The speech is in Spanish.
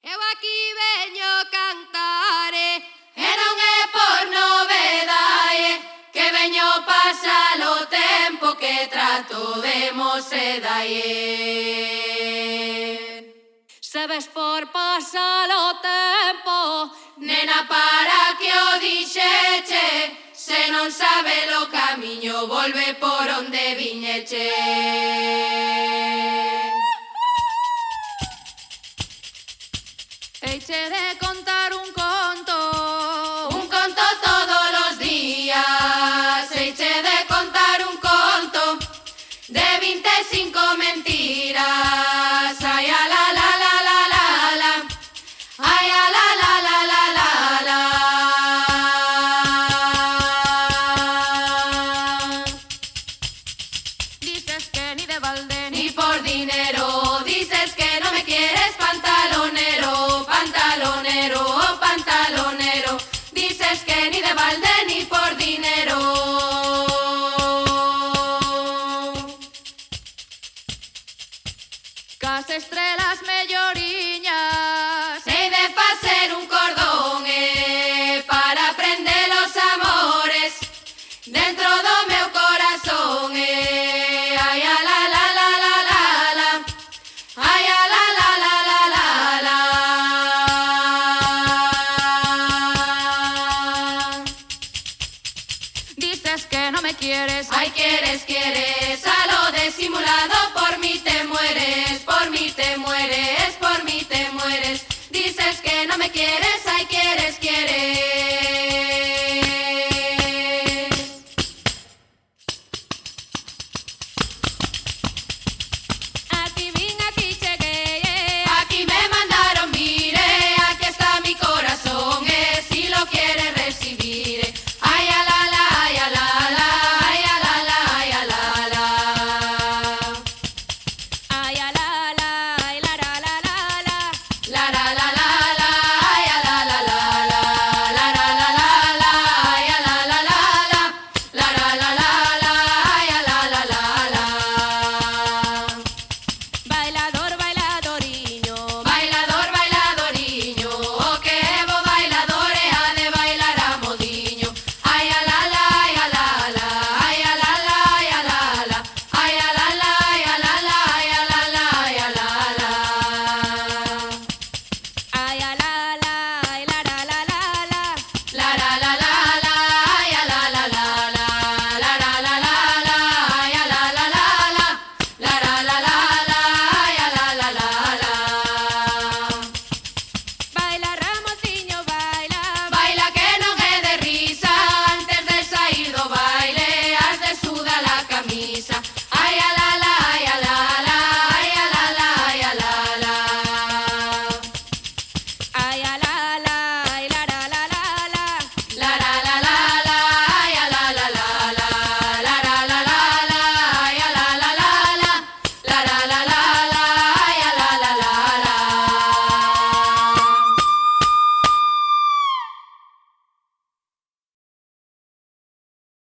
Eu aquí veño cantare, e non é por novedade, que veño pasar o tempo que trato de mosedaller. Sabes por pasar o tempo, nena, para que o dixeche, se non sabe o camiño, volve por onde viñeche. Eiche de contar un conto todos los días. Eiche de contar un conto de 25 mentiras. Ay, a la la la la la la. Ay, a la la la la la la. Dices que ni de balde ni por dinero. Dices que no me quieres, pantalonero. Pantalonero, oh pantalonero, dices que ni de balde ni por dinero. Cas estrelas melloriñas, hei de facer un cordón para prender los amores dentro do meu corazón. Ai, a la la la la la la. Ai, a la la la la la la. Dices que no me quieres, ay, quieres, quieres, a lo disimulado, por mí te mueres, por mí te mueres, por mí te mueres. Dices que no me quieres, ay, quieres, quieres. Aquí vine, aquí llegué, aquí me mandaron, mire, aquí está mi corazón, si lo quieres recibir. Ay, a la la, ay, a la la, ay, a la la, ay, a la la. Ay, a la la, ay, la la la la la. La la la la la, ay, a la la la la. La la la la la, ay, a la la la la. La la la la la, ay, a la la la la. Bailador, bailadoriño, bailador, bailadoriño, o que bo bailador ha de bailar a modiño. Ay, a la la, ay, a la la, ay, a la la, ay, a la la, ay, a la la, ay, a la la, ay, a la la, ay, a la la. Ay, a la la, ay, la la la la la. La la la la la, ay, a la la la la. La la la la la, ay, a la la la la. La la la la la, ay, a la la la la. Baila, Ramosiño, baila, baila que non é de risa. Antes de sair do baile has de sudar la camisa.